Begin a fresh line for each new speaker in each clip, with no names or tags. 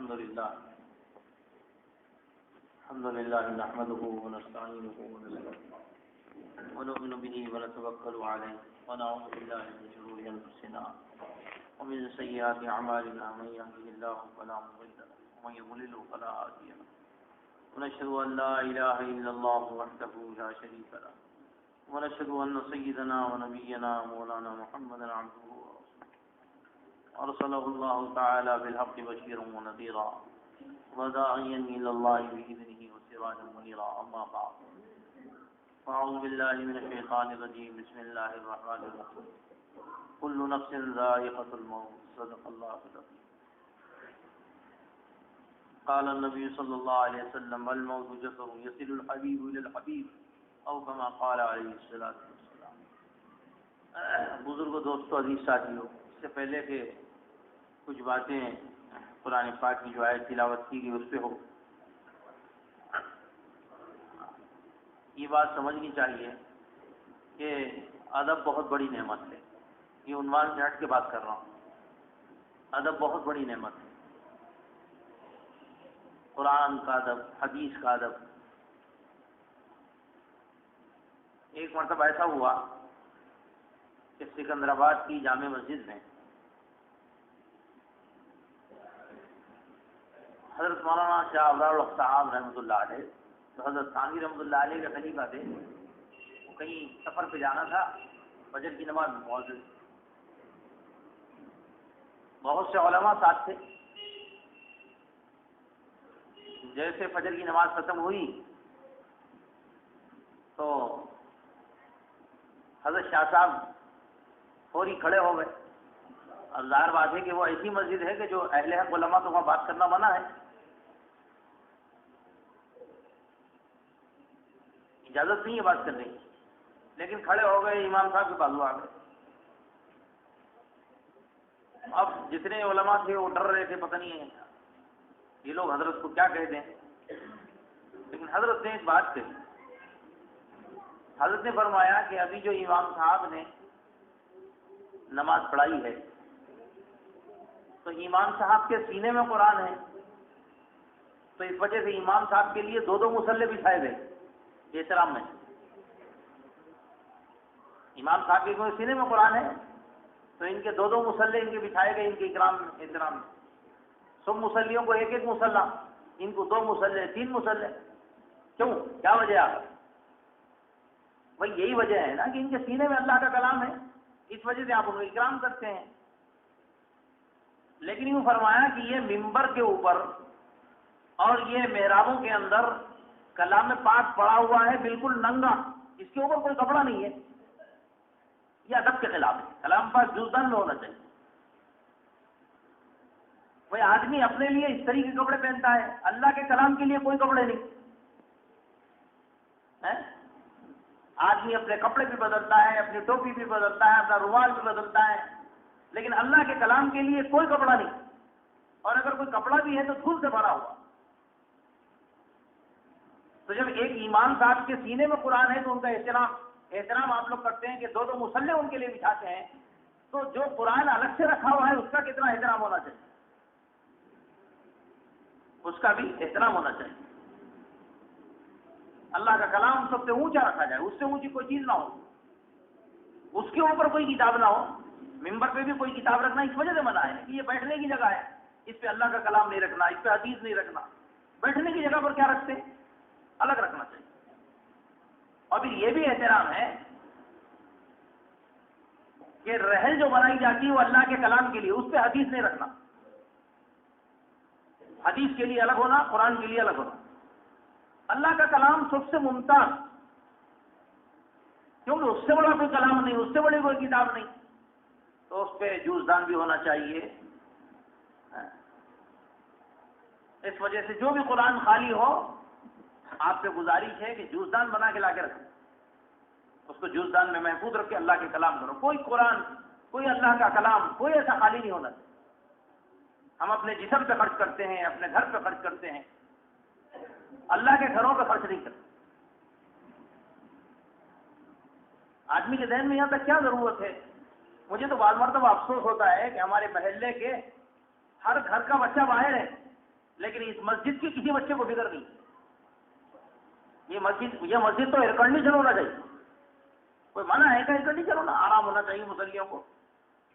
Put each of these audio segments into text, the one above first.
الحمد لله نحمده ونستعينه ونؤمن به ونتوكل عليه ونعوذ بالله من شرور أنفسنا ومن سيئات أعمالنا من يهده الله فلا مضل له ومن يضلل فلا هادي له ونشهد أن لا إله إلا الله وحده لا شريك له ونشهد أن سيدنا ونبينا مولانا محمدا عبده أرسله الله تعالى بالحق بشيرا ونذيرا وداعيا إلى الله بإذنه وسراجا منيرا أما بعد فأعوذ بالله من الشيطان الرجيم بسم الله الرحمن الرحيم كل نفس ذائقة الموت صدق الله العظيم قال النبي صلى الله عليه وسلم الموت جسر يصل الحبيب إلى الحبيب أو كما قال عليه الصلاة والسلام. بزرگ دوستو عزیز ساتھیو، اس سے پہلے کہ کچھ باتیں قرآن پاک کی جو آیت تلاوت کی گئی اس پہ ہو، یہ بات سمجھنی چاہیے کہ ادب بہت بڑی نعمت ہے. یہ عنوان سے ہٹ کے بات کر رہا ہوں. ادب بہت بڑی نعمت ہے. قرآن کا ادب، حدیث کا ادب. ایک مرتبہ ایسا ہوا کہ سکندرآباد کی جامع مسجد میں حضرت مولانا شاہ ابرار الحق صاحب رحمۃ اللہ علیہ، تو حضرت ثانوی رحمۃ اللہ علیہ کے خلیفہ تھے، وہ کہیں سفر پہ جانا تھا، فجر کی نماز میں موجود. بہت سے علماء ساتھ تھے. جیسے فجر کی نماز ختم ہوئی تو حضرت شاہ صاحب فوری کھڑے ہو گئے. اب ظاہر بات ہے کہ وہ ایسی مسجد ہے کہ جو اہل حق علماء تو وہاں بات کرنا منع ہے، اجازت نہیں ہے بات کرنے کی، لیکن کھڑے ہو گئے، امام صاحب کے بازو آ گئے. اب جتنے علماء تھے وہ ڈر رہے تھے، پتہ نہیں ہے یہ لوگ حضرت کو کیا کہہ دیں. لیکن حضرت نے ایک بات کہی. حضرت نے فرمایا کہ ابھی جو امام صاحب نے نماز پڑھائی ہے تو امام صاحب کے سینے میں قرآن ہے، تو اس وجہ سے امام صاحب کے لیے دو مصلے بچھائے گئے احترام میں. امام صاحب کے سینے میں قرآن ہے تو ان کے دو مصلے ان کے بچھائے گئے ان کے احترام میں. سب مصلیوں کو ایک ایک مصلہ، ان کو 2 مصلے 3 مصلے. کیوں؟ کیا وجہ ہے؟ بھائی یہی وجہ ہے نا کہ ان کے سینے میں اللہ کا کلام ہے، اس وجہ سے آپ ان کو اکرام کرتے ہیں. لیکن یوں فرمایا کہ یہ ممبر کے اوپر اور یہ محرابوں کے اندر کلام پاک پڑا ہوا ہے بالکل ننگا، اس کے اوپر کوئی کپڑا نہیں ہے. یہ ادب کے خلاف ہے. کلام پاک جوزدان میں ہونا چاہیے. کوئی آدمی اپنے لیے اس طریقے کے کپڑے پہنتا ہے، اللہ کے کلام کے لیے کوئی کپڑے نہیں. آدمی اپنے کپڑے بھی بدلتا ہے، اپنی ٹوپی بھی بدلتا ہے، اپنا رومال بھی بدلتا ہے، لیکن اللہ کے کلام کے لیے کوئی کپڑا نہیں. اور اگر کوئی کپڑا بھی ہے تو دھول سے بھرا ہوا. تو جب ایک امام صاحب کے سینے میں قرآن ہے تو ان کا احترام آپ لوگ کرتے ہیں کہ 2 مصلے ان کے لیے بچھاتے ہیں، تو جو قرآن الگ سے رکھا ہوا ہے اس کا کتنا احترام ہونا چاہیے، اس کا بھی احترام ہونا چاہیے. اللہ کا کلام سب سے اونچا رکھا جائے، اس سے اونچی کوئی چیز نہ ہو، اس کے اوپر کوئی کتاب نہ ہو. ممبر پہ بھی کوئی کتاب رکھنا اس وجہ سے منع ہے کہ یہ بیٹھنے کی جگہ ہے، اس پہ اللہ کا کلام نہیں رکھنا، اس پہ حدیث نہیں رکھنا. بیٹھنے کی جگہ پر کیا رکھتے ہیں؟ الگ رکھنا چاہیے. اور پھر یہ بھی احترام ہے کہ رحل جو بنائی جاتی ہے وہ اللہ کے کلام کے لیے، اس پہ حدیث نہیں رکھنا. حدیث کے لیے الگ ہونا، قرآن کے لیے الگ ہونا. اللہ کا کلام سب سے ممتاز، کیونکہ اس سے بڑا کوئی کلام نہیں، اس سے بڑی کوئی کتاب نہیں، تو اس پہ جوزدان بھی ہونا چاہیے. اس وجہ سے جو بھی قرآن خالی ہو آپ سے گزارش ہے کہ جوزدان بنا کے لا کے رکھیں، اس کو جوزدان میں محفوظ رکھ کے اللہ کے کلام کرو. کوئی قرآن، کوئی اللہ کا کلام، کوئی ایسا خالی نہیں ہونا چاہیے. ہم اپنے جسم پہ خرچ کرتے ہیں، اپنے گھر پہ خرچ کرتے ہیں، اللہ کے گھروں پہ خرچ نہیں کرتے. آدمی کے ذہن میں یہاں تک کیا ضرورت ہے؟ مجھے تو بعض مرتبہ افسوس ہوتا ہے کہ ہمارے محلے کے ہر گھر کا بچہ باہر ہے، لیکن اس مسجد کی کسی بچے کو فکر نہیں. یہ مسجد تو ایئر کنڈیشن ہونا چاہیے. کوئی منع ہے کہ ایئر کنڈیشن ہونا؟ آرام ہونا چاہیے مصلیوں کو،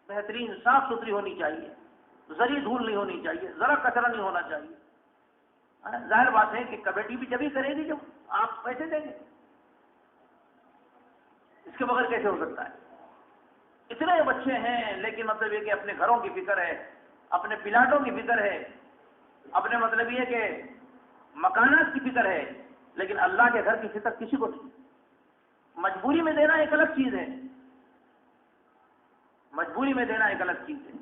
بہترین صاف ستھری ہونی چاہیے، ذری دھول نہیں ہونی چاہیے، ذرا کچرا نہیں ہونا چاہیے. ظاہر بات ہے کہ کمیٹی بھی جب ہی کرے گی جب آپ پیسے دیں گے. اس کے بغیر کیسے ہو سکتا ہے؟ اتنے بچے ہیں لیکن مطلب یہ کہ اپنے گھروں کی فکر ہے، اپنے پلاٹوں کی فکر ہے، اپنے مطلب یہ کہ مکانات کی فکر ہے، لیکن اللہ کے گھر کی فکر کسی کو نہیں. مجبوری میں دینا ایک الگ چیز ہے، مجبوری میں دینا ایک الگ چیز ہے،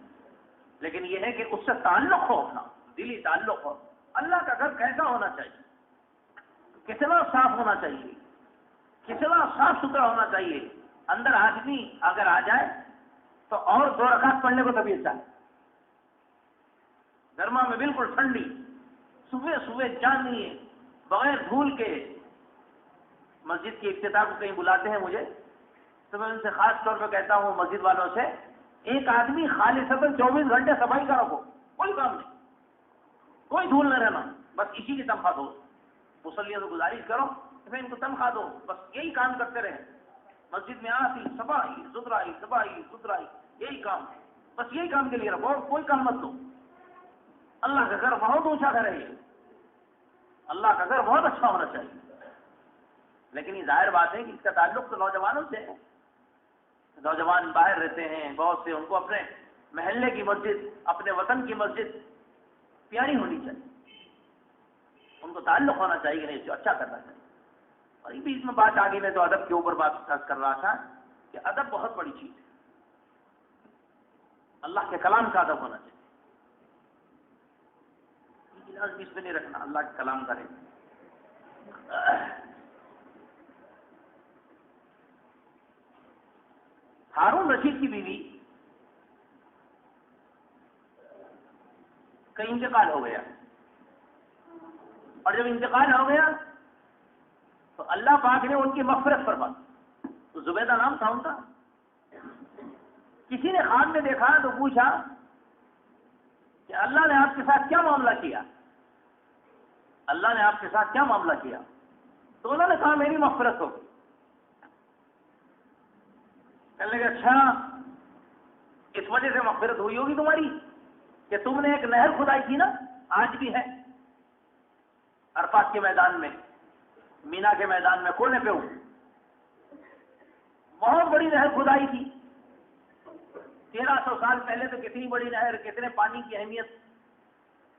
لیکن یہ ہے کہ اس سے تعلق ہو، اپنا دلی تعلق ہو. اللہ کا گھر کیسا ہونا چاہیے؟ کتنا صاف ہونا چاہیے، کتنا صاف ستھرا ہونا چاہیے. اندر آدمی اگر آ جائے تو اور 2 رکعت پڑھنے کو طبیعت چاہے. گرما میں بالکل ٹھنڈی، صبح صبح جانی ہے بغیر دھول کے. مسجد کی افتتاح کو کہیں بلاتے ہیں مجھے تو میں ان سے خاص طور پہ کہتا ہوں، مسجد والوں سے، ایک آدمی خالصتاً 24 گھنٹے صفائی کا رکھو، کوئی کام نہیں، کوئی دھول نہ رہنا، بس اسی کی تنخواہ دو. مصلیوں سے گزارش کرو کہ ان کو تنخواہ دو، بس یہی کام کرتے رہے. مسجد میں آتی صفائی ستھرائی، صفائی ستھرائی، یہی کام، بس یہی کام کے لیے رکھو، کوئی کام مت دو. اللہ کا گھر بہت اونچا گھر ہے، اللہ کا گھر بہت اچھا ہونا چاہیے. لیکن یہ ظاہر بات ہے کہ اس کا تعلق تو نوجوانوں سے ہے. نوجوان باہر رہتے ہیں بہت سے، ان کو اپنے محلے کی مسجد، اپنے وطن کی مسجد پیاری ہونی چاہیے، ان کو تعلق ہونا چاہیے، نہیں جو اچھا کرنا چاہیے. اور یہ بیچ میں بات آ گئی، میں تو ادب کے اوپر بات کر رہا تھا کہ ادب بہت بڑی چیز ہے. اللہ کے کلام کا ادب ہونا چاہیے. یہ گلاس بیچ میں نہیں رکھنا، اللہ کے کلام کا رہے. ہارون رشید کی بیوی کا انتقال ہو گیا، اور جب انتقال ہو گیا تو اللہ پاک نے ان کی مغفرت فرما. تو زبیدہ نام تھا ان کا. کسی نے خواب میں دیکھا تو پوچھا کہ اللہ نے آپ کے ساتھ کیا معاملہ کیا، اللہ نے آپ کے ساتھ کیا معاملہ کیا؟ تو انہوں نے کہا میری مغفرت ہو گئی. کہنے لگے اچھا اس وجہ سے مغفرت ہوئی ہوگی تمہاری کہ تم نے ایک نہر کھدائی تھی نا، آج بھی ہے عرفات کے میدان میں، مینا کے میدان میں، کونے پہ ہوں، بہت بڑی نہر کھدائی تھی 1300 سال پہلے. تو کتنی بڑی نہر، کتنے پانی کی اہمیت،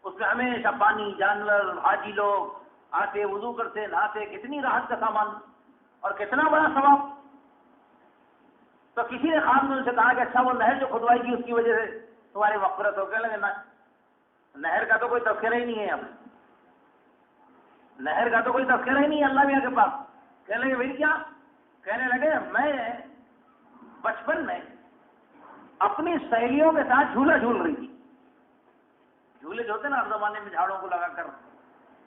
اس میں ہمیشہ پانی، جانور، حاجی لوگ آتے، وضو کرتے، نہاتے، کتنی راحت کا سامان اور کتنا بڑا ثواب. تو کسی نے خواب میں ان سے کہا کہ اچھا وہ نہر جو کھدوائی تھی اس کی وجہ سے تمہاری مغفرت ہو. کہنے لگے نہر کا تو کوئی تذکرہ ہی نہیں ہے، اب نہر کا تو کوئی تذکرہ ہی نہیں ہے اللہ میاں کے پاس. کہنے لگے بھائی کیا؟ کہنے لگے میں بچپن میں اپنی سہیلیوں کے ساتھ جھولا جھول رہی تھی. جھولے جو ہوتے نا ہر زمانے میں جھاڑوں کو لگا کر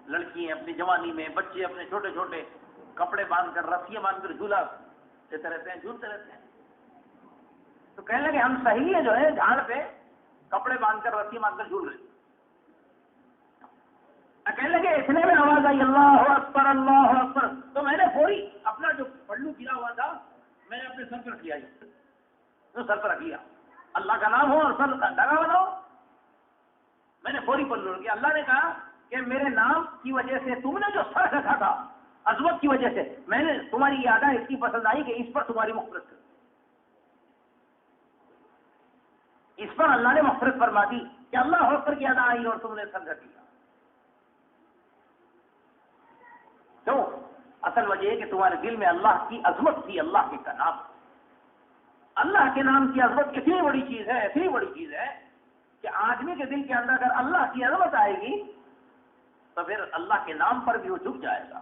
لڑکی اپنی جوانی میں، بچے اپنے چھوٹے چھوٹے کپڑے باندھ کر، رسیاں باندھ کر جھولا دیتے رہتے ہیں، جھولتے رہتے ہیں. تو کہنے لگے ہم سہیلیاں جو ہے جھاڑ پہ کپڑے باندھ کر، رسیاں باندھ کر جھول رہی. کہنے لگے اتنے میں آواز آئی اللہ اکبر اللہ اکبر. تو میں نے فوری اپنا جو پلو گرا ہوا تھا میں نے اپنے سر پر رکھ لیا، سر پر رکھ لیا، اللہ کا نام ہو اور سر ڈگا بناؤ. میں نے فوری پلو رکھ لیا. اللہ نے کہا کہ میرے نام کی وجہ سے تم نے جو سر رکھا تھا، عظمت کی وجہ سے میں نے تمہاری یاد اس کی پسند آئی کہ اس پر تمہاری مغفرت کر، اس پر اللہ نے مغفرت فرما دی کہ اللہ اکبر کی ادا آئی اور تم نے سر رکھ لیا. تو اصل وجہ ہے کہ تمہارے دل میں اللہ کی عظمت تھی، اللہ کے نام، اللہ کے نام کی عظمت اتنی بڑی چیز ہے، اتنی بڑی چیز ہے کہ آدمی کے دل کے اندر اگر اللہ کی عظمت آئے گی تو پھر اللہ کے نام پر بھی وہ جھک جائے گا،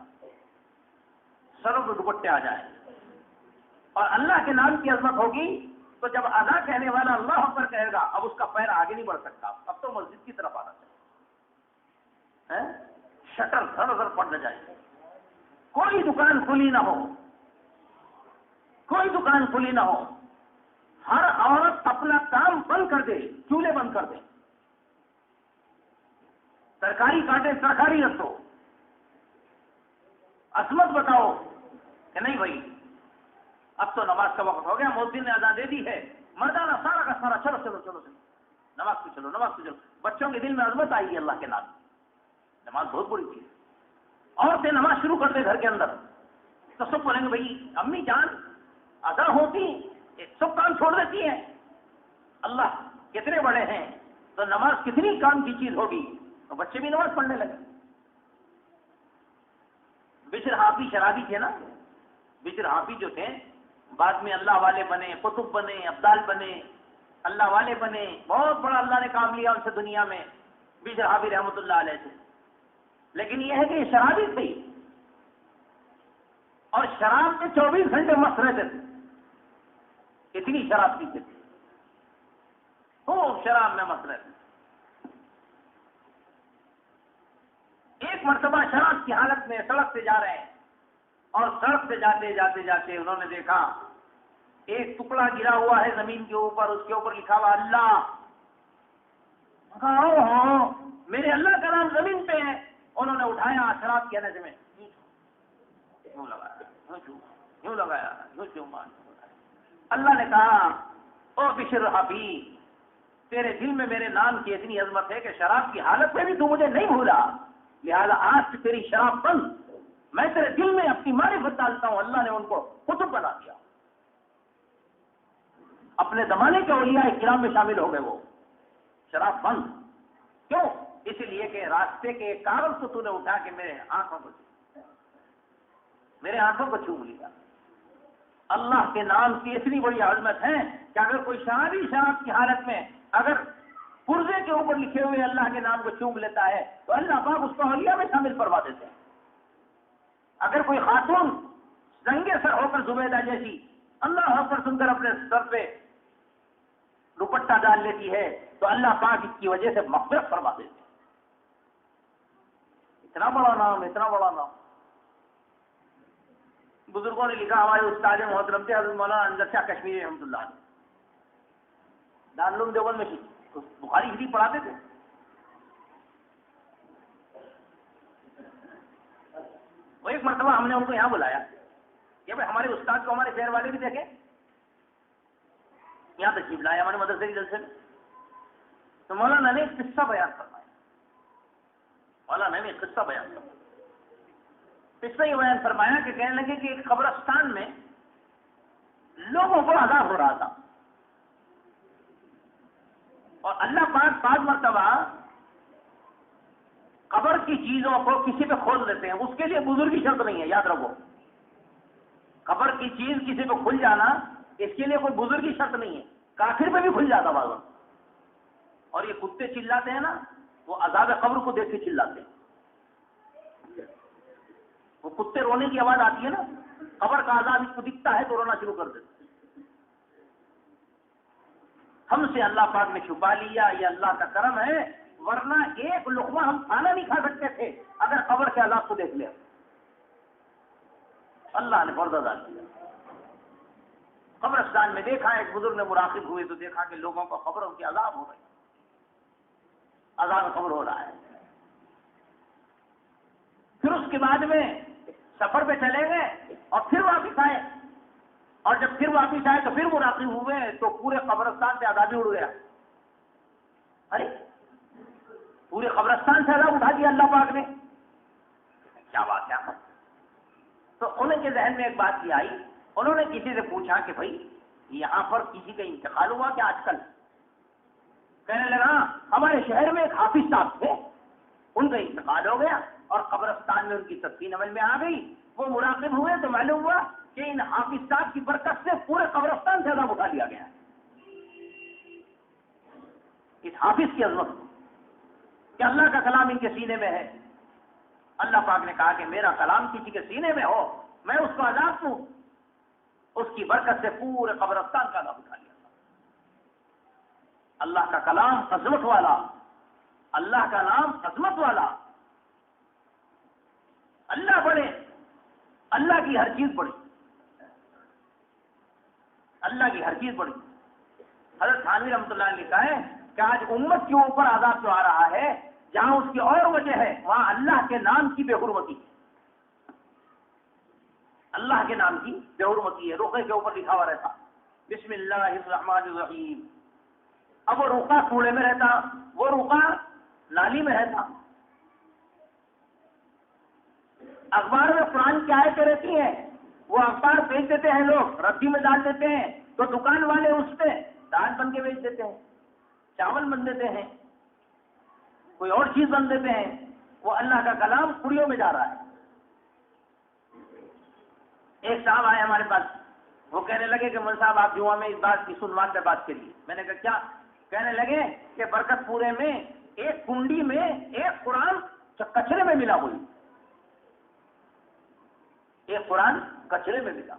سروں کو دوپٹے آ جائیں گے. اور اللہ کے نام کی عظمت ہوگی تو جب ادا کہنے والا اللہ پر کہے گا اب اس کا پیر آگے نہیں بڑھ سکتا، اب تو مسجد کی طرف آنا چاہیے، شٹر دھڑ دھڑ پڑ نہ جائے، کوئی دکان کھلی نہ ہو، کوئی دکان کھلی نہ ہو، ہر عورت اپنا کام بند کر دے، چولہے بند کر دے. ترکاری کاٹے ترکاری رکھ دو، عصمت بتاؤ کہ نہیں بھائی اب تو نماز کا وقت ہو گیا، مؤذن نے اذان دے دی ہے، مردانہ سارا کا سارا چلو چلو چلو چلو نماز پہ چلو، نماز پہ چلو۔ بچوں کے دل میں عظمت آئی ہے اللہ کے نام، نماز بہت بڑی چیز۔ عورتیں نماز شروع کر دے گھر کے اندر تو سب بولیں گے بھائی امی جان ادا ہوتی، سب کام چھوڑ دیتی ہیں، اللہ کتنے بڑے ہیں، تو نماز کتنی کام کی چیز ہوگی، تو بچے بھی نماز پڑھنے لگے۔ بشر حافی شرابی تھے نا، بشر حافی جو تھے بعد میں اللہ والے بنے، قطب بنے، ابدال بنے، اللہ والے بنے، بہت بڑا اللہ نے کام لیا ان سے دنیا میں، بشر حافی رحمۃ اللہ علیہ سے۔ لیکن یہ ہے کہ یہ شرابی تھی اور شراب میں 24 گھنٹے مست رہتے تھے، اتنی شراب پیتے تھے، خوب شراب میں مست رہتے تھے۔ ایک مرتبہ شراب کی حالت میں سڑک سے جا رہے ہیں اور سڑک سے جاتے جاتے جاتے انہوں نے دیکھا ایک ٹکڑا گرا ہوا ہے زمین کے اوپر، اس کے اوپر لکھا ہوا اللہ۔ ہاں میرے اللہ کا نام زمین پہ ہے۔ انہوں نے اٹھایا شراب کے نشے میں یوں لگایا، یوں لگایا، یوں اللہ نے کہا او بشر حافی تیرے دل میں میرے نام کی اتنی عظمت ہے کہ شراب کی حالت میں بھی تو مجھے نہیں بھولا، لہذا آج سے تیری شراب بند، میں تیرے دل میں اپنی معرفت ڈالتا ہوں۔ اللہ نے ان کو قطب بنا دیا، اپنے زمانے کے اولیاء کرام میں شامل ہو گئے وہ۔ شراب بند کیوں؟ اس لیے کہ راستے کے ایک کاغذ کو تو نے اٹھا کے میرے آنکھوں کو چھوم لیا۔ اللہ کے نام کی اتنی بڑی عظمت ہے کہ اگر کوئی شرابی شراب کی حالت میں اگر پرزے کے اوپر لکھے ہوئے اللہ کے نام کو چوم لیتا ہے تو اللہ پاک اس کو اولیاء میں شامل کروا دیتے ہیں۔ اگر کوئی خاتون رنگے سر ہو کر زبیدہ جیسی اللہ اکبر سن کر اپنے سر پہ دوپٹہ ڈال لیتی ہے تو اللہ پاک اس کی وجہ سے مغفرت فرما دیتے ہیں۔ اتنا بڑا نام، اتنا بڑا نام۔ بزرگوں نے لکھا، ہمارے استاد محترم تھے حضرت مولانا انور شاہ کشمیری رحمۃ اللہ علیہ، دارالعلوم دیوبند میں بخاری شریف پڑھاتے تھے۔ وہ ایک مرتبہ ہم نے ان کو یہاں بلایا کہ بھائی ہمارے استاد کو ہمارے شہر والے بھی دیکھیں، یہاں تشریف لایا ہمارے مدرسے کے جلسے میں، تو مولانا نے ایک قصہ بیان فرمایا، مولانا نے ایک قصہ بیان فرمایا، قصہ یہ بیان فرمایا کہ کہنے لگے کہ ایک قبرستان میں لوگوں کو عذاب ہو رہا تھا اور اللہ پاک بعض مرتبہ قبر کی چیزوں کو کسی پہ کھول دیتے ہیں، اس کے لیے بزرگی شرط نہیں ہے، یاد رکھو، قبر کی چیز کسی پہ کھل جانا اس کے لیے کوئی بزرگی شرط نہیں ہے، کافر پہ بھی کھل جاتا بعض وقت۔ اور یہ کتے چلاتے ہیں نا، وہ عذاب قبر کو دیکھ کے چلاتے ہیں، وہ کتے رونے کی آواز آتی ہے نا، قبر کا عذاب اس کو دکھتا ہے تو رونا شروع کر دیتے۔ ہم سے اللہ پاک نے چھپا لیا، یہ اللہ کا کرم ہے، ورنہ ایک لقمہ ہم کھانا نہیں کھا سکتے تھے اگر قبر کے عذاب کو دیکھ لیا۔ اللہ نے پردہ ڈال دیا۔ قبرستان میں دیکھا ایک بزرگ نے مراقب ہوئے تو دیکھا کہ لوگوں کو قبروں کے عذاب ہو رہے ہیں، عذاب قبر ہو رہا ہے۔ پھر اس کے بعد میں سفر پہ چلے گئے اور پھر واپس آئے، اور جب پھر واپس آئے تو پھر مراقب ہوئے تو پورے قبرستان سے عذاب ہی اڑ گیا۔ ارے پورے قبرستان سے عذاب اٹھا دیا اللہ پاک نے، کیا بات ہے؟ تو انہیں کے ذہن میں ایک بات یہ آئی، انہوں نے کسی سے پوچھا کہ بھائی یہاں پر کسی کا انتقال ہوا کیا آج کل؟ کہنے لگا ہمارے شہر میں ایک حافظ صاحب تھے، ان کا انتقال ہو گیا اور قبرستان میں ان کی تدفین عمل میں آ گئی۔ وہ مراقب ہوئے تو معلوم ہوا کہ ان حافظ صاحب کی برکت سے پورے قبرستان سے عذاب اٹھا لیا گیا۔ اس حافظ کی عظمت کہ اللہ کا کلام ان کے سینے میں ہے، اللہ پاک نے کہا کہ میرا کلام کسی کے سینے میں ہو میں اس کو عذاب دوں، اس کی برکت سے پورے قبرستان کا عذاب اٹھا لیا۔ اللہ کا کلام عظمت والا، اللہ کا نام عظمت والا، اللہ بڑے، اللہ کی ہر چیز بڑی، اللہ کی ہر چیز بڑی۔ حضرت تھانوی رحمۃ اللہ نے لکھا ہے کہ آج امت کے اوپر عذاب جو آ رہا ہے جہاں اس کی اور وجہ ہے وہاں اللہ کے نام کی بے حرمتی ہے، اللہ کے نام کی بے حرمتی ہے۔ رقعے کے اوپر لکھا ہوا رہتا بسم اللہ الرحمن الرحیم، اب وہ رقعہ کوڑے میں رہتا، وہ رقعہ نالی میں رہتا۔ اخبار میں قرآن کی آیتیں رہتی ہیں، وہ اخبار بیچ دیتے ہیں، لوگ رسی میں ڈال دیتے ہیں، تو دکان والے اس پہ دال بن کے بیچ دیتے ہیں، چاول بن دیتے ہیں، کوئی اور چیز بن دیتے ہیں، وہ اللہ کا کلام کڑیوں میں جا رہا ہے۔ ایک صاحب آئے ہمارے پاس، وہ کہنے لگے کہ مول صاحب آپ جمعہ میں اس بات کی سنوان پہ بات کریے۔ میں نے کہا کیا؟ کہنے لگے کہ برکت پورے میں ایک کنڈی میں ایک قرآن کچرے میں ملا ہوئی، ایک قرآن کچرے میں ملا۔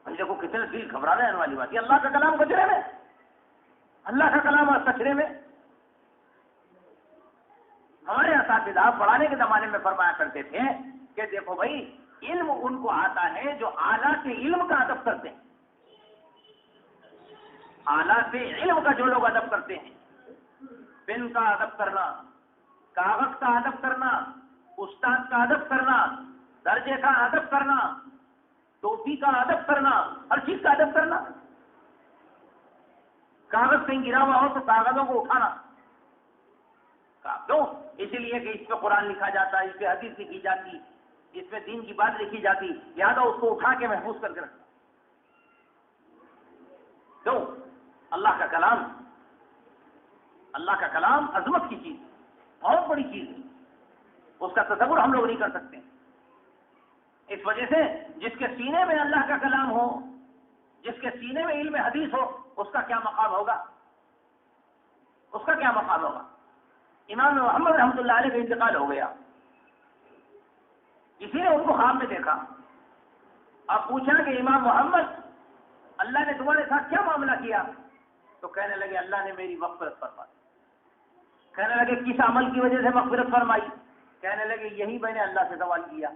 دیکھو کتنے دل گھبرانے آنے والی بات، یہ اللہ کا کلام کچرے میں، اللہ کا کلام اور کچرے میں۔ ہمارے اساتذہ پڑھانے کے زمانے میں فرمایا کرتے تھے کہ دیکھو بھائی، علم ان کو آتا ہے جو اعلیٰ سے علم کا ادب کرتے ہیں، اعلیٰ سے علم کا جو لوگ ادب کرتے ہیں، پن کا ادب کرنا، کاغذ کا ادب کرنا، استاد کا ادب کرنا، درجے کا ادب کرنا، ٹوپی کا ادب کرنا، ہر چیز کا ادب کرنا۔ کاغذ کہیں گرا ہوا ہو تو کاغذوں کو اٹھانا، کیوں؟ اسی لیے کہ اس پہ قرآن لکھا جاتا ہے، اس پہ حدیث لکھی جاتی، اس میں دین کی بات لکھی جاتی، لہٰذا اس کو اٹھا کے محفوظ کر کے رکھنا۔ کیوں؟ اللہ کا کلام، اللہ کا کلام عظمت کی چیز، بہت بڑی چیز ہے، اس کا تصور ہم لوگ نہیں کر سکتے۔ اس وجہ سے جس کے سینے میں اللہ کا کلام ہو، جس کے سینے میں علم حدیث ہو، اس کا کیا مقام ہوگا، اس کا کیا مقام ہوگا۔ امام محمد رحمۃ اللہ علیہ کا انتقال ہو گیا، کسی نے ان کو خواب میں دیکھا، اب پوچھا کہ امام محمد اللہ نے تمہارے ساتھ کیا معاملہ کیا؟ تو کہنے لگے اللہ نے میری مغفرت فرمائی۔ کہنے لگے کس عمل کی وجہ سے مغفرت فرمائی؟ کہنے لگے یہی میں نے اللہ سے سوال کیا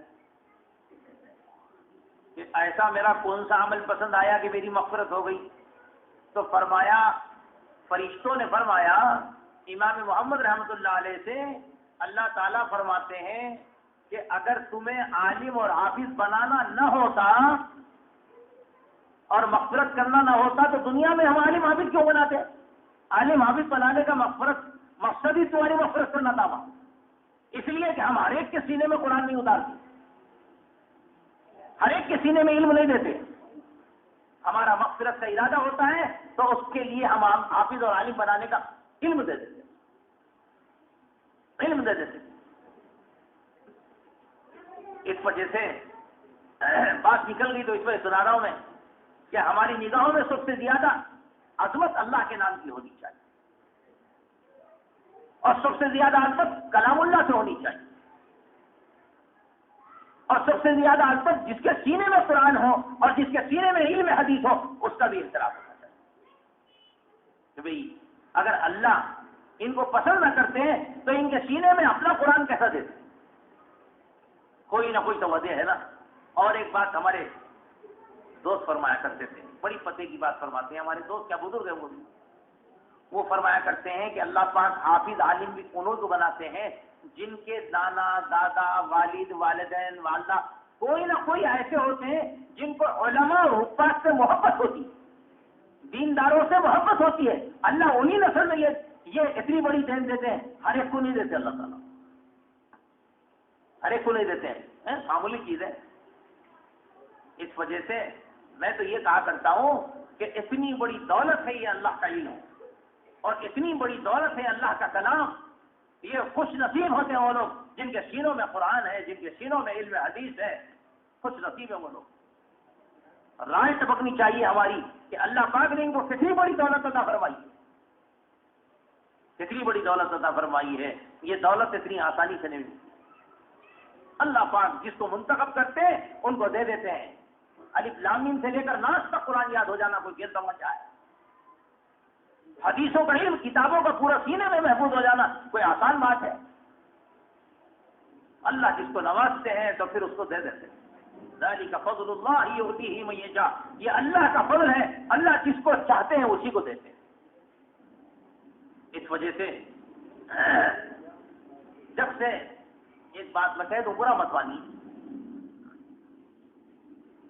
کہ ایسا میرا کون سا عمل پسند آیا کہ میری مغفرت ہو گئی؟ تو فرمایا، فرشتوں نے فرمایا امام محمد رحمۃ اللہ علیہ سے اللہ تعالیٰ فرماتے ہیں کہ اگر تمہیں عالم اور حافظ بنانا نہ ہوتا اور مغفرت کرنا نہ ہوتا تو دنیا میں ہم عالم حافظ کیوں بناتے؟ عالم حافظ بنانے کا مقصد ہی تمہاری مغفرت کرنا تھا، اس لیے کہ ہم ہر ایک کے سینے میں قرآن نہیں اتارتے، ہر ایک کے سینے میں علم نہیں دیتے۔ ہمارا مغفرت کا ارادہ ہوتا ہے تو اس کے لیے ہم حافظ اور عالم بنانے کا علم دے دیتے، علم دے دیتے۔ اس وجہ سے بات نکل گئی تو اس وجہ سنا رہا ہوں میں کہ ہماری نگاہوں میں سب سے زیادہ عظمت اللہ کے نام کی ہونی چاہیے، اور سب سے زیادہ عظمت کلام اللہ سے ہونی چاہیے، اور سب سے زیادہ عظمت جس کے سینے میں قرآن ہو اور جس کے سینے میں علم حدیث ہو اس کا بھی احترام ہونا چاہیے کہ بھئی اگر اللہ ان کو پسند نہ کرتے ہیں تو ان کے سینے میں اپنا قرآن کیسا دیتے؟ کوئی نہ کوئی تو وجہ ہے نا۔ اور ایک بات ہمارے دوست فرمایا کرتے تھے، بڑی پتے کی بات فرماتے ہیں ہمارے دوست، کیا بزرگ ہیں وہ فرمایا کرتے ہیں کہ اللہ پاک حافظ عالم بھی انہوں کو بناتے ہیں جن کے نانا دادا والد والدین والدہ کوئی نہ کوئی ایسے ہوتے ہیں جن کو علماء اور حفاظ سے محبت ہوتی ہے، دینداروں سے محبت ہوتی ہے۔ اللہ انہی نسل میں یہ اتنی بڑی دین دیتے ہیں، ہر ایک کو نہیں دیتے، اللہ تعالیٰ ہر ایک کو نہیں دیتے ہیں، معمولی چیز ہے۔ اس وجہ سے میں تو یہ کہا کرتا ہوں کہ اتنی بڑی دولت ہے یہ اللہ کا علم، اور اتنی بڑی دولت ہے اللہ کا کلام، یہ خوش نصیب ہوتے ہیں وہ لوگ جن کے سینوں میں قرآن ہے، جن کے سینوں میں علم حدیث ہے، خوش نصیب ہیں وہ لوگ۔ رائے ٹپکنی چاہیے ہماری کہ اللہ پاک نے ان کو کتنی بڑی دولت عطا فرمائی، کتنی بڑی دولت عطا فرمائی ہے۔ یہ دولت اتنی آسانی سے نہیں ملتی، اللہ پاک جس کو منتخب کرتے ہیں ان کو دے دیتے ہیں۔ الف لام میم سے لے کر ناس تک قرآن یاد ہو جانا کوئی گر سمجھ آئے، حدیثوں کا علم کتابوں کا پورا سینے میں محفوظ ہو جانا کوئی آسان بات ہے؟ اللہ جس کو نوازتے ہیں تو پھر اس کو دے دیتے ہیں۔ ذالک فضل اللہ یؤتیہ من یشاء، یہ اللہ کا فضل ہے، اللہ جس کو چاہتے ہیں اسی کو دیتے ہیں۔ اس وجہ سے تعلق سے ایک بات میں کہہ دوں، برا مت مانی،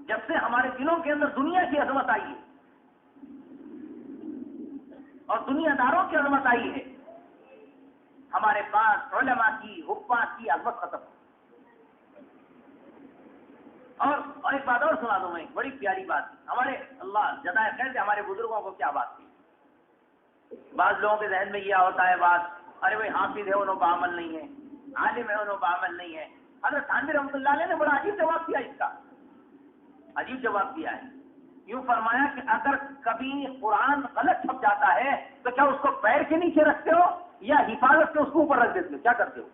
جب سے ہمارے دلوں کے اندر دنیا کی عظمت آئی ہے اور دنیا داروں کی عظمت آئی ہے، ہمارے پاس علماء کی، حکام کی عظمت ختم ہو۔ اور ایک بات اور سنا دوں میں، بڑی پیاری بات، ہمارے اللہ جزائے خیر سے ہمارے بزرگوں کو کیا بات تھی۔ بعض لوگوں کے ذہن میں یہ ہوتا ہے بات، ارے بھائی حافظ ہے انہوں بعمل نہیں ہے، عالم ہے انہوں بعمل نہیں ہے۔ حضرت تھانوی رحمۃ اللہ علیہ نے بڑا عجیب جواب دیا، اس کا عجیب جواب دیا ہے۔ یوں فرمایا کہ اگر کبھی قرآن غلط چھپ جاتا ہے تو کیا اس کو پیر کے نیچے رکھتے ہو یا حفاظت سے اس کو اوپر رکھ دیتے ہو؟ کیا کرتے ہو؟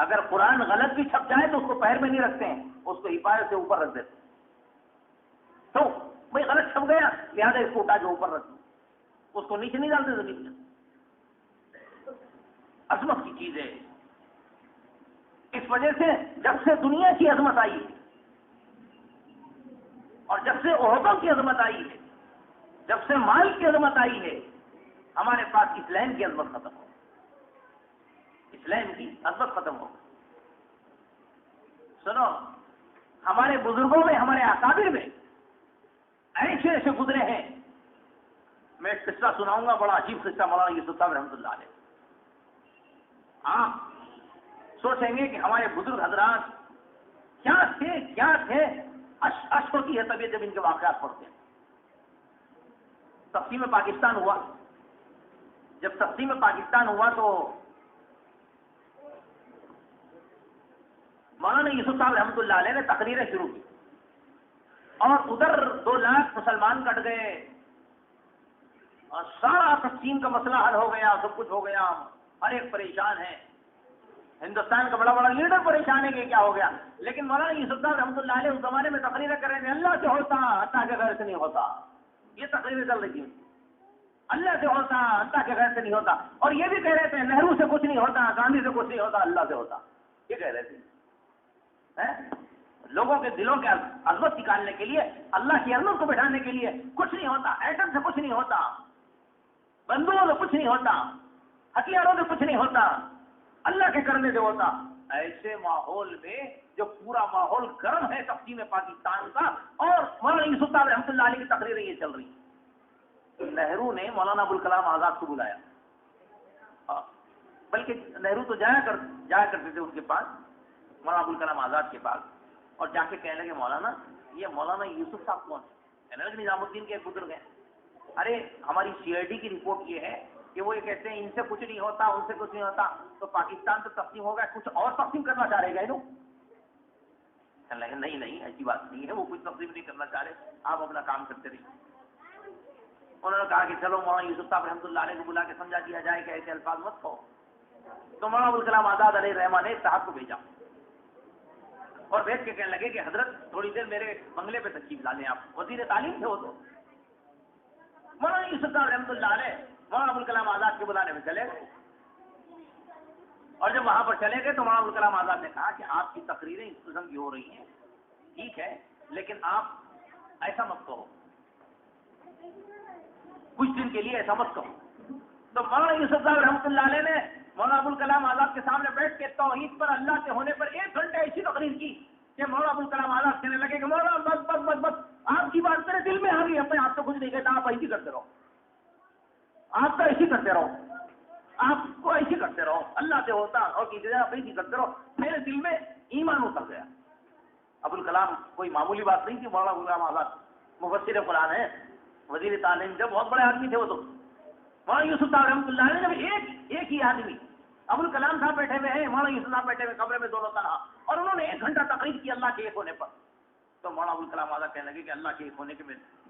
اگر قرآن غلط بھی چھپ جائے تو اس کو پیر میں نہیں رکھتے ہیں، اس کو حفاظت سے اوپر رکھ دیتے ہیں۔ تو بھائی غلط چھپ گیا لہٰذا اس کو اٹھا کے اوپر رکھ دو، اس کو نیچے نہیں ڈالتے زمین میں۔ عظمت کی چیز ہے۔ اس وجہ سے جب سے دنیا کی عظمت آئی ہے اور جب سے عہدوں کی عظمت آئی ہے، جب سے مال کی عظمت آئی ہے، ہمارے پاس اسلام کی عظمت ختم ہو، اسلام کی عظمت ختم ہو۔ سنو، ہمارے بزرگوں میں، ہمارے اکابر میں ایسے ایسے گزرے ہیں۔ میں ایک قصہ سناؤں گا، بڑا عجیب قصہ، مولانا یوسف صاحب رحمۃ اللہ علیہ۔ آپ سوچیں گے کہ ہمارے بزرگ حضرات کیا تھے، اشک ہوتی ہے طبیعت جب ان کے واقعات پڑھتے ہیں۔ تقسیم پاکستان ہوا، جب تقسیم پاکستان ہوا تو مولانا یوسف صاحب رحمۃ اللہ علیہ نے تقریریں شروع کی، اور ادھر 2 لاکھ مسلمان کٹ گئے اور سارا تقسیم کا مسئلہ حل ہو گیا، سب کچھ ہو گیا، ہر ایک پریشان ہے، ہندوستان کا بڑا بڑا لیڈر پریشان ہے کہ کیا ہو گیا۔ لیکن مولانا یوسف صاحب رحمۃ اللہ علیہ اس زمانے میں تقریریں کر رہے تھے، اللہ سے ہوتا اللہ کے غیر سے نہیں ہوتا، یہ تقریریں چل رہی تھیں، اللہ سے ہوتا اللہ کے غیر سے نہیں ہوتا، اور یہ بھی کہہ رہے تھے نہرو سے کچھ نہیں ہوتا، گاندھی سے کچھ نہیں ہوتا، اللہ سے ہوتا، یہ کہہ رہے تھے۔ لوگوں کے دلوں کے عظمت نکالنے کے لیے، اللہ کی عظمت کو بٹھانے کے لیے، کچھ نہیں ہوتا، ایٹم سے کچھ نہیں ہوتا، بندوقوں سے کچھ نہیں ہوتا، ہتھیاروں سے کچھ نہیں ہوتا، اللہ کے کرنے سے ہوتا۔ ایسے ماحول میں جو پورا ماحول گرم ہے تقسیم پاکستان کا، اور مولانا یوسف صاحب رحمۃ اللہ علیہ کی تقریریں یہ چل رہی ہیں، نہرو نے مولانا ابوالکلام آزاد کو بلایا، بلکہ نہرو تو جایا کرتے تھے ان کے پاس، مولانا ابوالکلام آزاد کے پاس، اور جا کے کہنے لگے مولانا یہ مولانا یوسف صاحب کون ہے؟ کہنے لگے نظام الدین کے بزرگ ہیں۔ ارے ہماری CID کی رپورٹ یہ ہے کہ وہ یہ کہتے ہیں ان سے کچھ نہیں ہوتا، ان سے کچھ نہیں ہوتا، تو پاکستان تو تقسیم ہوگا، کچھ اور تقسیم کرنا چاہ رہے گا لوگ؟ نہیں ایسی بات نہیں ہے، وہ کچھ تقسیم نہیں کرنا چاہ رہے، آپ اپنا کام کرتے رہیے۔ انہوں نے کہا کہ چلو مولانا یوسف صاحب رحمۃ اللہ علیہ کو بلا کے سمجھا دیا جائے کہ ایسے الفاظ مت کہو۔ تو مولانا ابوالکلام آزاد علیہ الرحمٰن نے ایک صاحب کو بھیجا، اور بھیج کے کہنے لگے کہ حضرت تھوڑی دیر میرے بنگلے پہ تشریف لا لیں، آپ وزیر تعلیم تھے وہ تو۔ مولانا یوسف صاحب رحمۃ اللہ علیہ مولانا ابوالکلام آزاد کے بلانے میں چلے گئے، اور جب وہاں پر چلے گئے تو مولانا ابوالکلام آزاد نے کہا کہ آپ کی تقریریں اس قسم کی ہو رہی ہیں، ٹھیک ہے، لیکن آپ ایسا مت کہو، کچھ دن کے لیے ایسا مت کہو۔ تو مولانا یوسف صاحب رحمۃ اللہ علیہ نے مولانا ابوالکلام آزاد کے سامنے بیٹھ کے توحید پر، اللہ کے ہونے پر 1 گھنٹے ایسی تقریر کی کہ مولانا ابوالکلام آزاد کہنے لگے کہ مولانا بس بس بس بس، آپ کی بات میرے دل میں آ گئی، اپنے آپ تو کچھ نہیں کہتا، آپ ایسی کرتے رہو، آپ تو ایسی کرتے رہو، آپ کو ایسی کرتے رہو، اللہ سے ہوتا اور کسی جگہ آپ ایسی کرتے رہو۔ میرے دل میں ایمان اتر گیا۔ ابوالکلام کوئی معمولی بات نہیں تھی، مولانا ابوالکلام آزاد مفسر قرآن ہے، وزیر تعلیم تھے، بہت بڑے آدمی تھے وہ تو۔ مولانا یوسف صاحب رحمۃ اللہ علیہ نے جب ایک ہی آدمی، ابوالکلام صاحب بیٹھے ہوئے ہیں، مولانا یوسف صاحب بیٹھے ہوئے کمرے میں دونوں طرح، اور انہوں نے 1 گھنٹہ تقریر کی اللہ کے ایک ہونے پر، تو مولانا ابوالکلام آزاد کہنے لگے کہ اللہ کے ایک ہونے کے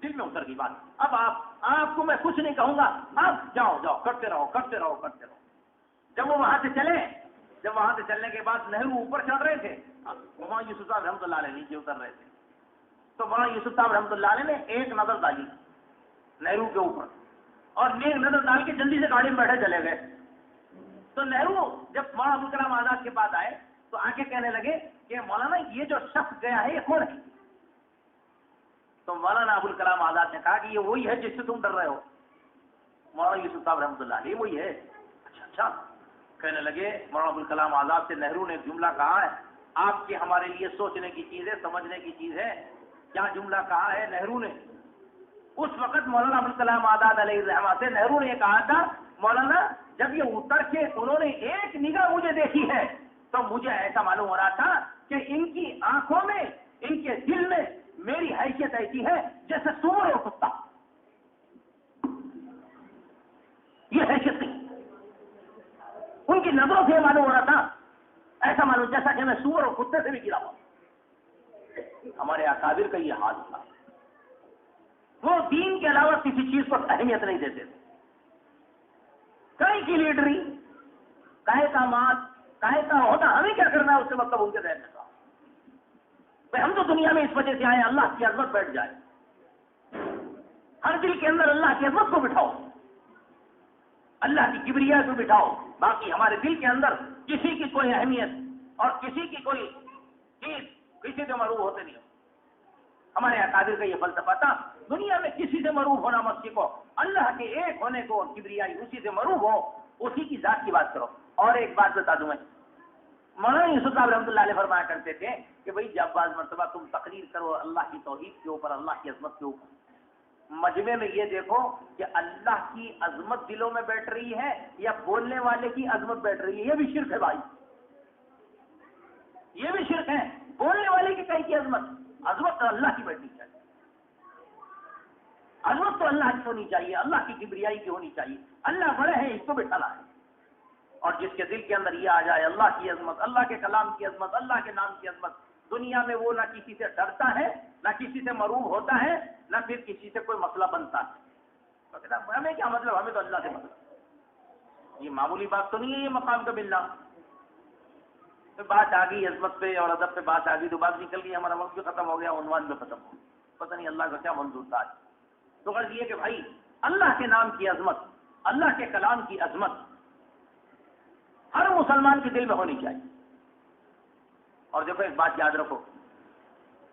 دل میں اتر گئی بات، اب آپ کو میں کچھ نہیں کہوں گا، آپ جاؤ کرتے رہو۔ جب وہ وہاں سے چلنے کے بعد نہرو اوپر چڑھ رہے تھے، مولانا یوسف صاحب رحمۃ اللہ علیہ نیچے اتر رہے تھے، تو مولانا یوسف صاحب رحمۃ اللہ علیہ نے ایک نظر ڈالی نہرو کے اوپر، اور ایک نظر ڈال کے جلدی سے گاڑی میں بیٹھے چلے گئے۔ تو نہرو جب مولانا ابوالکلام آزاد کے پاس آئے تو آ کے کہنے لگے کہ مولانا یہ جو شخص گیا ہے یہ کون ہے؟ تو مولانا ابوالکلام آزاد نے کہا کہ یہ وہی ہے جس سے تم ڈر رہے ہو۔ مولانا یوسف صاحب رحمۃ اللہ علیہ وہی ہے؟ اچھا، کہنے لگے مولانا ابوالکلام آزاد سے نہرو نے ایک جملہ کہا ہے، آپ کی ہمارے لیے سوچنے کی چیز ہے، سمجھنے کی چیز ہے. کیا جملہ کہا ہے نہرو نے؟ اس وقت مولانا ابوالکلام آزاد علیہ الرحمہ سے نہرو نے کہا تھا، مولانا جب یہ اتر کے انہوں نے ایک نگاہ مجھے دیکھی ہے تو مجھے ایسا معلوم ہو رہا تھا کہ ان کی آنکھوں میں، ان کے دل میں میری حیثیت ایسی ہے جیسے سور اور کتا. یہ حیثیت نہیں، ان کی نظروں سے معلوم ہو رہا تھا، ایسا معلوم جیسا کہ میں سور اور کتے سے بھی گرا ہوں. ہمارے اکابر کا یہ حال تھا. وہ دین کے علاوہ کسی چیز کو اہمیت نہیں دیتے تھے. کہیں کی لیڈری، کہیں کا مال، کہیں کا ہوتا، ہمیں کیا کرنا ہے اس سے مطلب ان کے ذہن میں تھا. ہم تو دنیا میں اس وجہ سے آئے اللہ کی عظمت بیٹھ جائے. ہر دل کے اندر اللہ کی عظمت کو بٹھاؤ، اللہ کی کبریا کو بٹھاؤ. باقی ہمارے دل کے اندر کسی کی کوئی اہمیت اور کسی کی کوئی چیز کسی سے معروف ہوتے نہیں. ہمارے اکابر کا یہ فلسفہ تھا، دنیا میں کسی سے معروف ہونا مت سیکھو، اللہ کے ایک ہونے کو اور کبریائی اسی سے معروف ہو، اسی کی ذات کی بات کرو. اور ایک بات بتا دوں میں، مولانا یوسف صاحب رحمۃ اللہ علیہ فرمایا کرتے تھے کہ بھئی جب بعض مرتبہ تم تقریر کرو اللہ کی توحید کے اوپر، اللہ کی عظمت کے اوپر، مجمع میں یہ دیکھو کہ اللہ کی عظمت دلوں میں بیٹھ رہی ہے یا بولنے والے کی عظمت بیٹھ رہی ہے. یہ بھی شرک ہے بھائی، یہ بھی شرک ہے. بولنے والے کی کہیں کی عظمت تو اللہ کی بیٹھنی چاہیے. عظمت تو اللہ کی ہونی چاہیے، اللہ کی کبریائی کی ہونی چاہیے. اللہ بڑے ہیں، اس کو بٹھانا ہے. اور جس کے دل کے اندر یہ آ جائے اللہ کی عظمت، اللہ کے کلام کی عظمت، اللہ کے نام کی عظمت، دنیا میں وہ نہ کسی سے ڈرتا ہے، نہ کسی سے مروب ہوتا ہے، نہ پھر کسی سے کوئی مسئلہ بنتا ہے. ہمیں کیا مطلب، ہمیں تو اللہ سے مطلب. یہ معمولی بات تو نہیں ہے یہ مقام کا ملنا. بات آ گئی عظمت پہ اور ادب پہ، بات آ گئی تو بات نکل گئی، ہمارا وقت بھی ختم ہو گیا، عنوان بھی ختم ہو گیا. پتہ نہیں اللہ کا کیا منظور تھا. تو غرض یہ کہ بھائی اللہ کے نام کی عظمت، اللہ کے کلام کی عظمت ہر مسلمان کے دل میں ہونی چاہیے. اور دیکھو ایک بات یاد رکھو،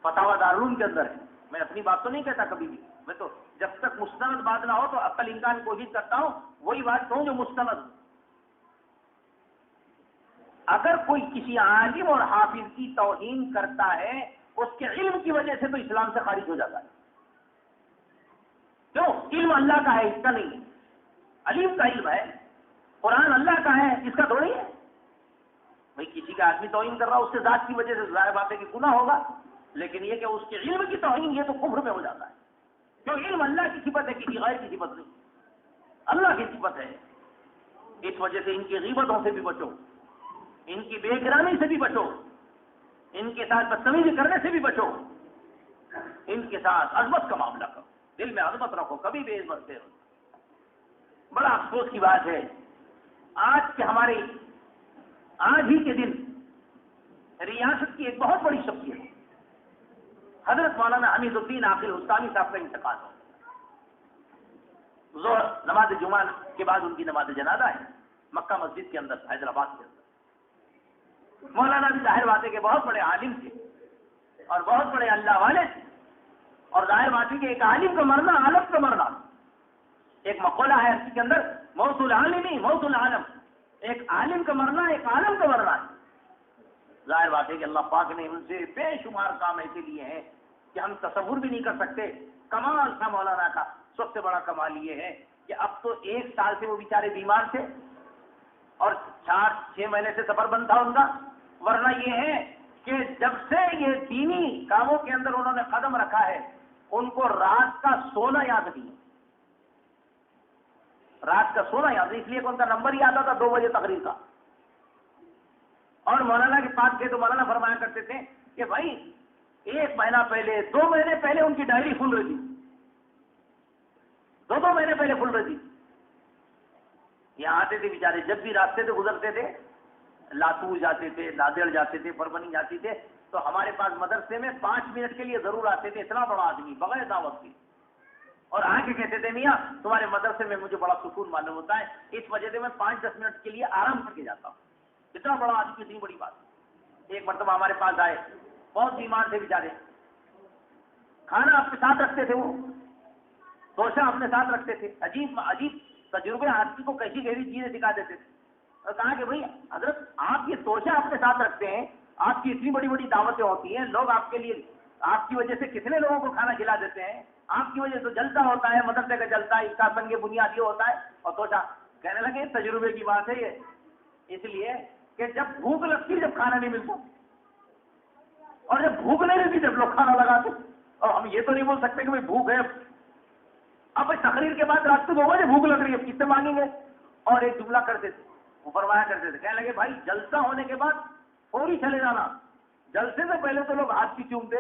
فتاوی دارالعلوم کے اندر ہے، میں اپنی بات تو نہیں کہتا کبھی بھی، میں تو جب تک مستند بات نہ ہو تو عقل امکان کوشش کرتا ہوں وہی بات کہوں جو مستند ہو. اگر کوئی کسی عالم اور حافظ کی توہین کرتا ہے اس کے علم کی وجہ سے تو اسلام سے خارج ہو جاتا ہے. کیوں؟ علم اللہ کا ہے، اس کا نہیں ہے. علیم کا علم ہے، قرآن اللہ کا ہے، اس کا تھوڑی ہے. بھائی کسی کا آدمی توہین کر رہا اس سے ذات کی وجہ سے ظاہر بات ہے کہ گناہ ہوگا، لیکن یہ کہ اس کے علم کی توہین یہ تو کفر میں ہو جاتا ہے. کیوں؟ علم اللہ کی صفت ہے، کسی غیر کی صفت نہیں، اللہ کی صفت ہے. اس وجہ سے ان کی غیبتوں سے بھی بچو، ان کی بے گرامی سے بھی بچو، ان کے ساتھ بدتمیزی کرنے سے بھی بچو، ان کے ساتھ عظمت کا معاملہ کرو، دل میں عظمت رکھو، کبھی بے عظمت سے. بڑا افسوس کی بات ہے آج کے ہمارے آج ہی کے دن ریاست کی ایک بہت بڑی شخصیت حضرت مولانا حمید الدین عاقل حسانی صاحب کا انتقال ہو. ظہر نماز جمعہ کے بعد ان کی نماز جنازہ ہے مکہ مسجد کے اندر حیدرآباد کے اندر. مولانا بھی ظاہر بات ہے کہ بہت بڑے عالم تھے اور بہت بڑے اللہ والے تھے. اور ظاہر بات ہے کہ ایک عالم کا مرنا عالم کا مرنا، ایک مقولہ ہے اس کے اندر موت العالمی موت العالم، ایک عالم کا مرنا ایک عالم کا مرنا ہے. ظاہر بات ہے کہ اللہ پاک نے ان سے بے شمار کام ایسے لیے ہیں کہ ہم تصور بھی نہیں کر سکتے. کمال تھا مولانا کا، سب سے بڑا کمال یہ ہے کہ اب تو 1 سال سے وہ بیچارے بیمار تھے اور 4-6 مہینے سے سفر بند تھا ان کا. ورنہ یہ ہے کہ جب سے یہ دینی کاموں کے اندر انہوں نے قدم رکھا ہے ان کو رات کا سونا یاد نہیں، رات کا سونا یاد نہیں، اس لیے کہ ان کا نمبر ہی آتا تھا 2 بجے تقریر کا. اور مولانا کے پاس گئے تو مولانا فرمایا کرتے تھے کہ بھائی 1 مہینہ پہلے 2 مہینے پہلے ان کی ڈائری کھل رہی تھی، 2 مہینے پہلے کھل رہی تھی. یہاں آتے تھے بیچارے، جب بھی راستے سے گزرتے تھے، لاتور جاتے تھے، نادیڑ جاتے تھے، پربنی جاتے تھے، تو ہمارے پاس مدرسے میں 5 منٹ کے لیے ضرور آتے تھے. اتنا بڑا آدمی بغیر دعوت کی، اور آ کے کہتے تھے میاں تمہارے مدرسے میں مجھے بڑا سکون معلوم ہوتا ہے، اس وجہ سے میں 5-10 منٹ کے لیے آرام کر کے جاتا ہوں. اتنا بڑا آدمی، اتنی بڑی بات. ایک مرتبہ ہمارے پاس آئے، بہت بیمار تھے بیچارے، کھانا اپنے ساتھ رکھتے تھے، وہ توشہ اپنے ساتھ رکھتے تھے. عجیب عجیب تجربے آدمی کو کیسی کیسی چیزیں سکھا دیتے تھے. اور کہا کہ بھائی حضرت آپ یہ توشہ اپنے ساتھ رکھتے ہیں، آپ کی اتنی بڑی بڑی دعوتیں ہوتی ہیں، لوگ آپ کے لیے آپ کی وجہ سے کتنے لوگوں کو کھانا کھلا دیتے ہیں، آپ کی وجہ سے جلسہ ہوتا ہے، مدرسے کا جلسہ، اس کا سنگ بنیاد یہ ہوتا ہے، اور توشہ کہنے لگے تجربے کی بات ہے یہ، اس لیے کہ جب بھوک لگتی جب کھانا نہیں ملتا، اور جب بھوک نہیں رہتی جب لوگ کھانا لگاتے، اور ہم یہ تو نہیں بول سکتے کہ بھائی بھوک ہے اب تقریر کے بعد رات کو 2 بجے بھوک لگ رہی ہے کتنے مانگیں گے، اور ایک جملہ کرتے تھے، وہ فرمایا کرتے تھے، کہنے لگے بھائی جلسہ ہونے کے بعد فوری چلے جانا، جلسے سے پہلے تو لوگ ہاتھ بھی چومتے،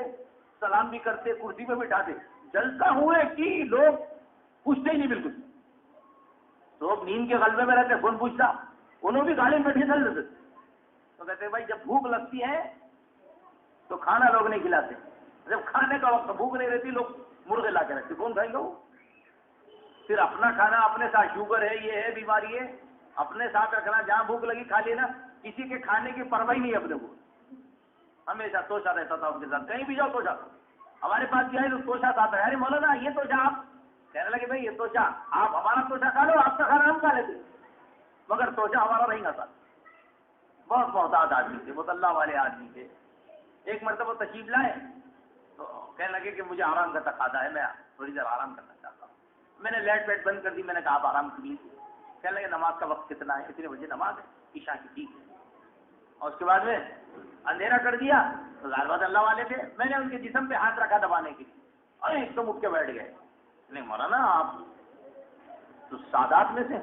سلام بھی کرتے، کرسی پہ بٹھاتے، جلسہ ہوئے کہ لوگ پوچھتے ہی نہیں بالکل، تو نیند کے غلبے میں رہتے کون پوچھتا، انہوں بھی گالی بیٹھے چل دیتے، تو کہتے بھائی جب بھوک لگتی ہے تو کھانا لوگ نہیں کھلاتے، جب کھانے کا وقت بھوک نہیں رہتی لوگ مرغے لا کے رکھتے، کون کھائیں گے وہ، پھر اپنا کھانا اپنے ساتھ، شوگر ہے یہ ہے بیماری ہے اپنے ساتھ رکھنا، جہاں بھوک لگی کھا لینا، کسی کے کھانے کی پرواہ نہیں اپنے کو، ہمیشہ توشہ رہتا تھا ان کے ساتھ، کہیں بھی جاؤ توشہ، ہمارے پاس کیا ہے تو توشہ آتا ہے، ارے مولانا یہ توشہ آپ، کہنے لگے بھائی یہ توشہ آپ ہمارا توشہ کھا لو، آپ کا کھانا ہم کھا لیتے، مگر توشہ ہمارا نہیں کھاتا، بہت محتاط آدمی تھے، بہت اللہ والے آدمی تھے، ایک مرتبہ تشریف لائے تو کہنے لگے کہ مجھے آرام کا تقاضا ہے، میں تھوڑی دیر آرام کرنا چاہتا ہوں، میں نے لائٹ ویٹ بند کر دی، میں نے کہا آپ آرام کیجیے، کہنے لگے نماز کا وقت کتنا ہے، اتنے بجے نماز ہے عشاء کی، ٹھیک ہے، اور اس کے بعد میں اندھیرا کر دیا، تو ظاہر بات اللہ والے تھے، میں نے ان کے جسم پہ ہاتھ رکھا دبانے کے لیے، اور ایک دم اٹھ کے بیٹھ گئے، نہیں مولانا آپ تو سادات میں سے،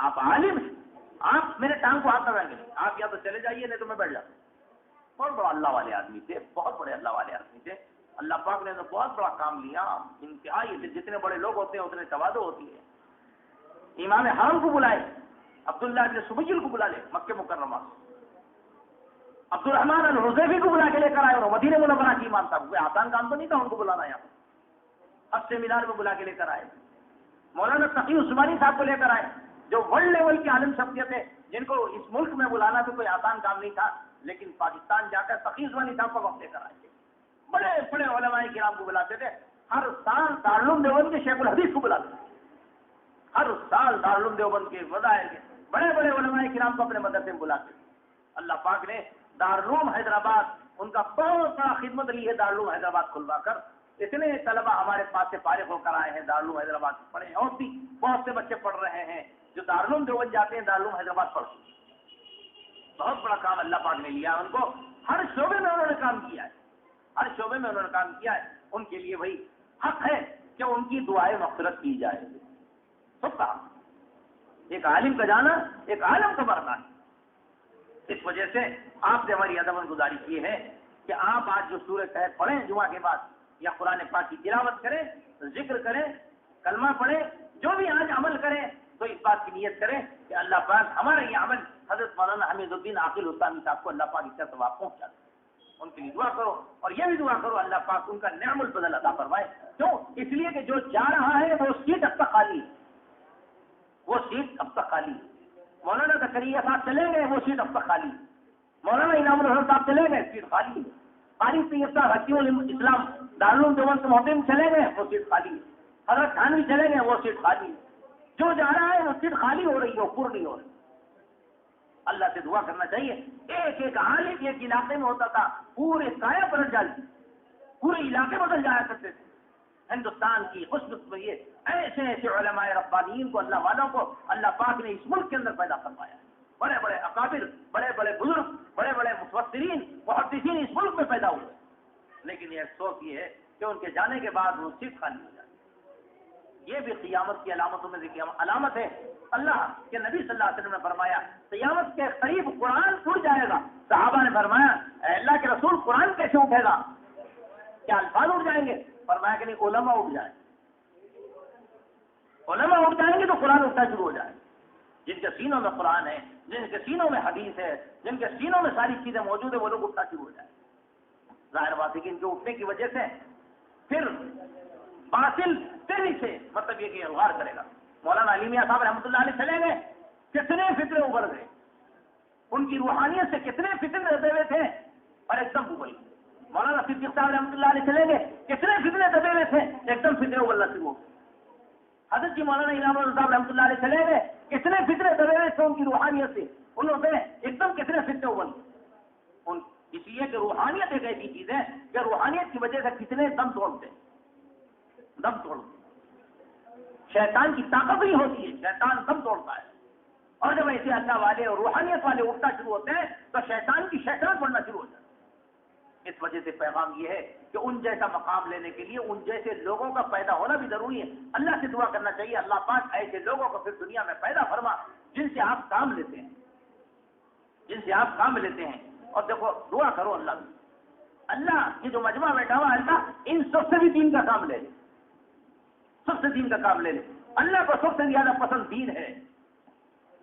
آپ عالم ہیں، آپ میرے ٹانگ کو ہاتھ لگائیں گے، آپ یا تو چلے جائیے نہیں تو میں بیٹھ جاتا ہوں، بہت بڑا اللہ والے آدمی تھے، بہت بڑے اللہ والے آدمی تھے، اللہ پاک نے تو بہت بڑا کام لیا، انتہائی سے، جتنے بڑے لوگ ہوتے ہیں اتنے تواضع ہوتی ہے، امام حرم کو بلائے، عبداللہ ابن سبیل کو بلا لے مکہ مکرمہ، عبد الرحمن الحذیفی کو بلا کے لے کر آئے، اور مدینہ منورہ کی امام صاحب، کوئی آسان کام تو نہیں تھا ان کو بلانا، یہاں اب سے مینار میں بلا کے لے کر آئے، مولانا تقی عثمانی صاحب کو لے کر آئے، جو ورلڈ لیول کی عالم شخصیت ہے، جن کو اس ملک میں بلانا تو کوئی آسان کام نہیں تھا، لیکن پاکستان جا کر تقی عثمانی صاحب کا وقت لے کر آئے، بڑے بڑے علماء کرام کو بلاتے تھے، ہر سال دارالعلوم دیوبند کے شیخ الحدیث کو بلاتے تھے، ہر سال دارالعلوم دیوبند کے وزائر کے بڑے بڑے علماء کرام کو اپنے مدرسے میں بلاتے تھے، اللہ پاک نے دارالعلوم حیدرآباد ان کا بہت بڑا خدمت لی ہے، دارالعلوم حیدرآباد کھلوا کر اتنے طلبہ ہمارے پاس سے فارغ ہو کر آئے ہیں، دارالعلوم حیدرآباد پڑھے، اور بھی بہت سے بچے پڑھ رہے ہیں جو دارالعلوم دیوبند جاتے ہیں، دارالعلوم حیدرآباد پڑھتے ہیں، بہت بڑا کام اللہ پاک نے لیا ان کو، ہر شعبے میں انہوں نے کام کیا ہے، ہر شعبے میں انہوں نے کام کیا ہے، ان کے لیے وہی حق ہے کہ ان کی دعائیں مغفرت کی جائے، سب کام، ایک عالم کا جانا ایک عالم کا مرنا ہے، اس وجہ سے آپ سے ہماری ادب گزارش یہ ہے کہ آپ آج جو سورہ کہف پڑھیں جمعہ کے بعد، یا قرآن پاک کی تلاوت کریں، ذکر کریں، کلمہ پڑھیں، جو بھی آج عمل کریں تو اس بات کی نیت کریں کہ اللہ پاک ہمارا یہ عمل حضرت مولانا حمید الدین عاقل حسانی صاحب کو اللہ پاک اس کا ثواب پہنچا دے، ان کے لیے دعا کرو، اور یہ بھی دعا کرو اللہ پاک ان کا نعم البدل عطا فرمائے، کیوں؟ اس لیے کہ جو جا رہا ہے وہ سیٹ اب تک خالی ہے، وہ سیٹ اب تک خالی ہے، مولانا زکریا صاحب چلے گئے وہ سیٹ اب تک خالی ہے، مولانا انعام الحسن صاحب چلے گئے سیٹ خالی ہے، قاری سید صاحب حکیم الاسلام دارالعلوم دیوبند کے محترم چلے گئے وہ سیٹ خالی ہے، حضرت تھانوی چلے گئے وہ سیٹ خالی ہے، جو جا رہا ہے وہ سیٹ خالی ہو رہی ہے، وہ پر نہیں ہو رہی، اللہ سے دعا کرنا چاہیے، ایک ایک عالم ایک علاقے میں ہوتا تھا، پورے کایا پلٹ جاتی، پورے علاقے بدل جایا کرتے تھے، ہندوستان کی خوش نصیبی ایسے ایسے علماء ربانیین کو، اللہ والوں کو اللہ پاک نے اس ملک کے اندر پیدا فرمایا، بڑے بڑے اکابر، بڑے بڑے بزرگ، بڑے بڑے مفسرین محدثین اس ملک میں پیدا ہوئے، لیکن یہ افسوس یہ ہے کہ ان کے جانے کے بعد وہ صرف خالی ہو جاتی، یہ بھی قیامت کی علامتوں میں سے علامت ہے، اللہ کے نبی صلی اللہ علیہ وسلم نے فرمایا قیامت کے قریب قرآن اٹھ جائے گا، صحابہ نے فرمایا اے اللہ کے رسول قرآن کیسے اٹھے گا، کیا الفاظ اٹھ جائیں گے؟ فرمایا کہ نہیں، علماء اٹھ جائیں، علماء اٹھ جائیں گے تو قرآن اٹھنا شروع ہو جائے، جن کے سینوں میں قرآن ہے، جن کے سینوں میں حدیث ہے، جن کے سینوں میں ساری چیزیں موجود ہیں، وہ لوگ اٹھنا شروع ہو جائیں، ظاہر بات ہے کہ ان کے اٹھنے کی وجہ سے پھر باطل تیزی سے مطلب یہ کہ الغار کرے گا، مولانا علی میاں صاحب رحمۃ اللہ علیہ چلے گئے، کتنے فتنے ابھر گئے، ان کی روحانیت سے کتنے فتنے دبے ہوئے تھے اور ایک دم ابھر گئے، مولانا صدیق صاحب رحمۃ اللہ علیہ چلے گئے، کتنے فتنے دبے ہوئے تھے، ایک دم فتنے ابھرنا شروع ہو گئے،
حضرت جی مولانا انعام اللہ صاحب رحمۃ اللہ علیہ چلے گئے، کتنے فتنے دبے تھے ان کی روحانیت سے، انہوں نے ایک دم کتنے فتنے ابل ان، اس لیے کہ روحانیت ایک ایسی چیز ہے کہ روحانیت کی وجہ سے کتنے دم توڑتے، دم توڑتے، شیطان کی طاقت نہیں ہوتی ہے، شیطان دم توڑتا ہے، اور جب ایسے اللہ والے اور روحانیت والے اٹھنا شروع ہوتے ہیں تو شیطان کی شیطان پڑنا شروع ہو جاتا ہے۔ اس وجہ سے پیغام یہ ہے کہ ان جیسا مقام لینے کے لیے ان جیسے لوگوں کا پیدا ہونا بھی ضروری ہے۔ اللہ سے دعا کرنا چاہیے اللہ پاک ایسے لوگوں کو پھر دنیا میں پیدا فرما جن سے آپ کام لیتے ہیں، جن سے آپ کام لیتے ہیں۔ اور دیکھو دعا کرو اللہ سے، اللہ یہ جو مجمع بیٹھا ہوا اللہ ان سب سے بھی دین کا کام لے لے، سب سے دین کا کام لے لے۔ اللہ کو سب سے زیادہ پسند دین ہے،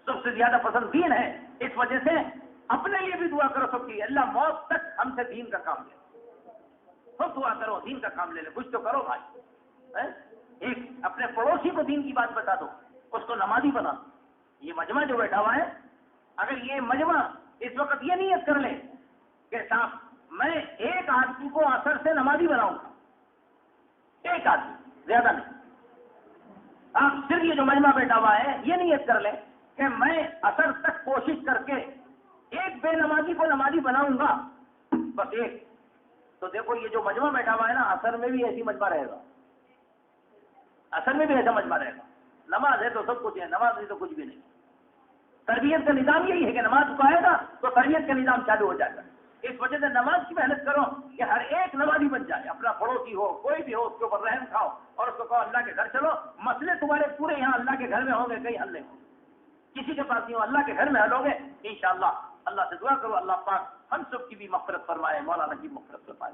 سب سے زیادہ پسند دین ہے، اس وجہ سے اپنے لیے بھی دعا کرو سب کی، اللہ موت تک ہم سے دین کا کام لے، سب دعا کرو دین کا کام لے لے، کچھ تو کرو بھائی۔ ایک اپنے پڑوسی کو دین کی بات بتا دو، اس کو نمازی بنا دو۔ یہ مجمع جو بیٹھا ہوا ہے، اگر یہ مجمع اس وقت یہ نیت کر لے کہ صاحب میں ایک آدمی کو اثر سے نمازی بناؤں گا، ایک آدمی، زیادہ نہیں، آپ صرف یہ جو مجمع بیٹھا ہوا ہے یہ نیت کر لیں کہ میں اثر تک کوشش کر کے ایک بے نمازی کو نمازی بناؤں گا، بس ایک، تو دیکھو یہ جو مجمع بیٹھا ہوا ہے نا اثر میں بھی ایسی مجمع رہے گا، اثر میں بھی ایسا مجمع رہے گا۔ نماز ہے تو سب کچھ ہے، نماز نہیں تو کچھ بھی نہیں۔ تربیت کا نظام یہی ہے کہ نماز کو آئے گا تو تربیت کا نظام چالو ہو جائے گا۔ اس وجہ سے نماز کی محنت کرو کہ ہر ایک نمازی بن جائے، اپنا پڑوسی ہو کوئی بھی ہو اس کے اوپر رحم کھاؤ اور اس کو کہو اللہ کے گھر چلو، مسئلے تمہارے پورے یہاں اللہ کے گھر میں ہوں گے، کہیں حل نہیں ہوں گے، کسی کے پاس نہیں ہو، اللہ کے گھر میں حل ہوں گے انشاءاللہ۔ اللہ سے دعا کرو اللہ پاک ہم سب کی بھی مغفرت فرمائے، مولانا کی مغفرت فرمائے۔